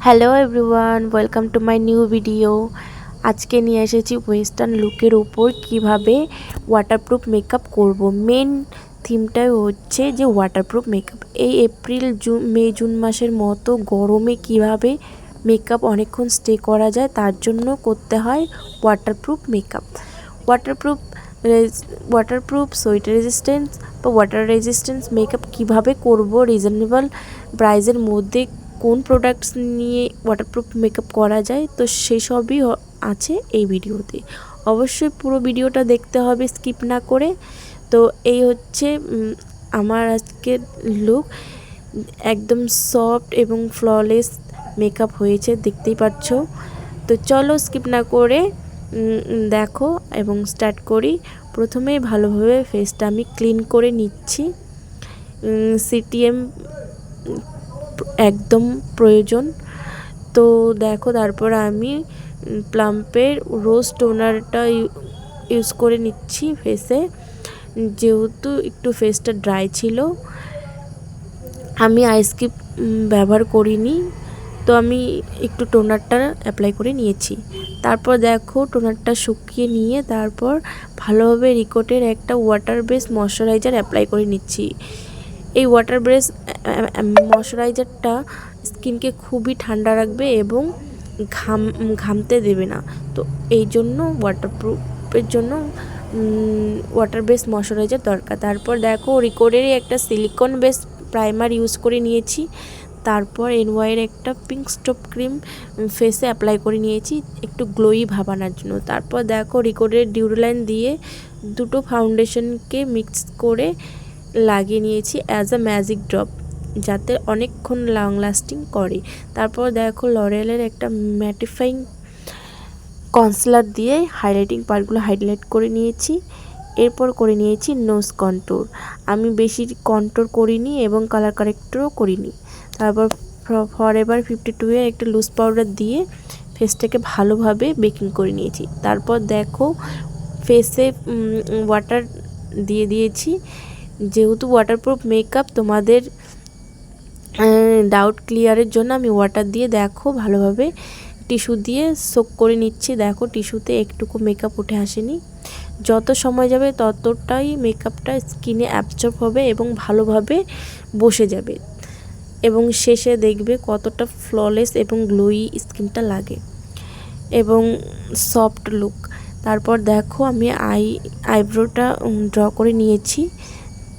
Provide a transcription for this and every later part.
Hello everyone, welcome to my new video. আজকে নিয়ে এসেছি ওয়েস্টার্ন লুকের ওপর কিভাবে ওয়াটারপ্রুফ মেকআপ করব। মেন থিমটাই হচ্ছে যে ওয়াটারপ্রুফ মেকআপ। এই এপ্রিল মে জুন মাসের মতো গরমে কিভাবে মেকআপ অনেকক্ষণ স্টে করা যায় তার জন্য করতে হয় waterproof makeup. Waterproof sweat resistance বা ওয়াটার রেজিস্ট্যান্স মেকআপ কীভাবে করব, রিজনেবল প্রাইসের মধ্যে কোন প্রোডাক্টস নিয়ে ওয়াটারপ্রুফ মেকআপ করা যায়, তো সেসবই আছে এই ভিডিওতে। অবশ্যই পুরো ভিডিওটা দেখতে হবে স্কিপ না করে। তো এই হচ্ছে আমার আজকের লুক, একদম সফট এবং ফ্ললেস মেকআপ হয়েছে, দেখতেই পাচ্ছ। তো চলো স্কিপ না করে দেখো এবং স্টার্ট করি। প্রথমে ভালোভাবে ফেসটা আমি ক্লিন করে নিচ্ছি। সিটিএম একদম প্রয়োজন। তো দেখো, তারপর আমি প্লাম্পের রোজ টোনারটা ইউজ করে নিচ্ছি ফেসে, যেহেতু একটু ফেসটা ড্রাই ছিল। আমি আইসক্রিম ব্যবহার করিনি, তো আমি একটু টোনারটা অ্যাপ্লাই করে নিয়েছি। তারপর দেখো, টোনারটা শুকিয়ে নিয়ে তারপর ভালোভাবে রিকোটের একটা ওয়াটার বেস ময়শ্চারাইজার অ্যাপ্লাই করে নিচ্ছি। এই ওয়াটার বেস ময়শ্চারাইজারটা স্কিনকে খুবই ঠান্ডা রাখবে এবং ঘামতে দেবে না। তো এই জন্য ওয়াটারপ্রুফের জন্য ওয়াটার বেস ময়শ্চারাইজার দরকার। তারপর দেখো, রিকোডেরই একটা সিলিকন বেস প্রাইমার ইউজ করে নিয়েছি। তারপর এনওয়াইয়ের একটা পিঙ্ক স্টপ ক্রিম ফেসে অ্যাপ্লাই করে নিয়েছি একটু গ্লোই ভাব আনার জন্য। তারপর দেখো, রিকোডের ডিউরোলাইন দিয়ে দুটো ফাউন্ডেশনকে মিক্স করে লাগিয়ে নিয়েছি অ্যাজ আ ম্যাজিক ড্রপ, যাতে অনেকক্ষণ লং লাস্টিং করে। তারপর দেখো, লরিয়েলের একটা ম্যাটিফাইং কনসিলার দিয়ে হাইলাইটিং পার্টগুলো হাইলাইট করে নিয়েছি। এরপর করে নিয়েছি নোজ কন্ট্যুর। আমি বেশি কন্ট্যুর করিনি এবং কালার কারেক্টরও করিনি। তারপর ফরএভার 52 এর একটা লুজ পাউডার দিয়ে ফেসটাকে ভালোভাবে বেকিং করে নিয়েছি। তারপর দেখো, ফেসে ওয়াটার দিয়ে দিয়েছি। যেহেতু ওয়াটারপ্রুফ মেকআপ, তোমাদের ডাউট ক্লিয়ারের জন্য আমি ওয়াটার দিয়ে দেখো ভালোভাবে টিস্যু দিয়ে সোক করে নিচ্ছি। দেখো, টিস্যুতে একটুকু মেকআপ উঠে আসেনি। যত সময় যাবে ততটাই মেকআপটা স্কিনে অ্যাবজর্ব হবে এবং ভালোভাবে বসে যাবে, এবং শেষে দেখবে কতটা ফ্ললেস এবং গ্লোই স্কিনটা লাগে এবং সফট লুক। তারপর দেখো, আমি আইব্রোটা ড্র করে নিয়েছি।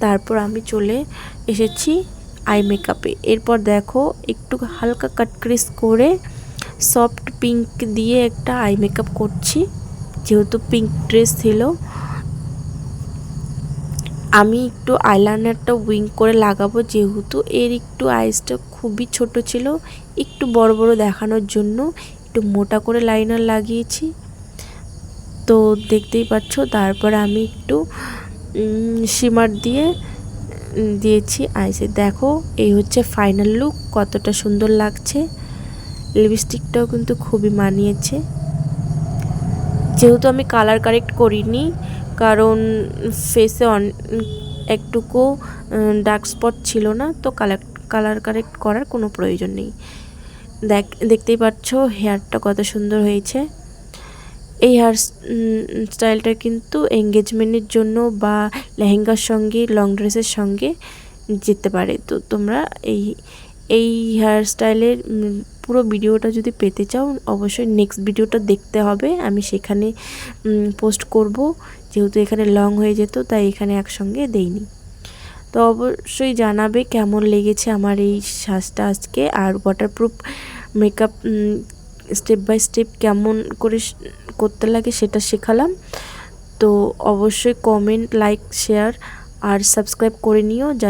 তারপর আমি চলে এসেছি আই মেকআপে। এরপর দেখো, একটু হালকা কাট ক্রিস করে সফট পিঙ্ক দিয়ে একটা আই মেকআপ করছি, যেহেতু পিঙ্ক ড্রেস ছিল। আমি একটু আইলাইনারটা উইং করে লাগাবো, যেহেতু এর একটু আইসটা খুবই ছোট ছিল, একটু বড় বড় দেখানোর জন্য একটু মোটা করে লাইনার লাগিয়েছি, তো দেখতেই পাচ্ছ। তারপর আমি একটু শিমার দিয়েছি আইসে। দেখো, এই হচ্ছে ফাইনাল লুক, কতটা সুন্দর লাগছে। লিপস্টিকটাও কিন্তু খুবই মানিয়েছে। যেহেতু আমি কালার কারেক্ট করিনি, কারণ ফেসে একটুকু ডার্ক স্পট ছিল না, তো কালার কারেক্ট করার কোনো প্রয়োজন নেই। দেখতেই পাচ্ছ হেয়ারটা কত সুন্দর হয়েছে। এই হেয়ার স্টাইলটা কিন্তু এঙ্গেজমেন্টের জন্য বা লেহেঙ্গার সঙ্গে, লং ড্রেসের সঙ্গে যেতে পারে। তো তোমরা এই হেয়ার স্টাইলের পুরো ভিডিওটা যদি পেতে চাও, অবশ্যই নেক্সট ভিডিওটা দেখতে হবে। আমি সেখানে পোস্ট করব, যেহেতু এখানে লং হয়ে যেত তাই এখানে একসঙ্গে দেইনি। তো অবশ্যই জানাবে কেমন লেগেছে আমার এই সাজটা আজকে। আর waterproof makeup step by step কেমন করে করতে লাগে সেটা শেখালাম। তো অবশ্যই কমেন্ট, লাইক, শেয়ার আর সাবস্ক্রাইব করে নিও, যাতে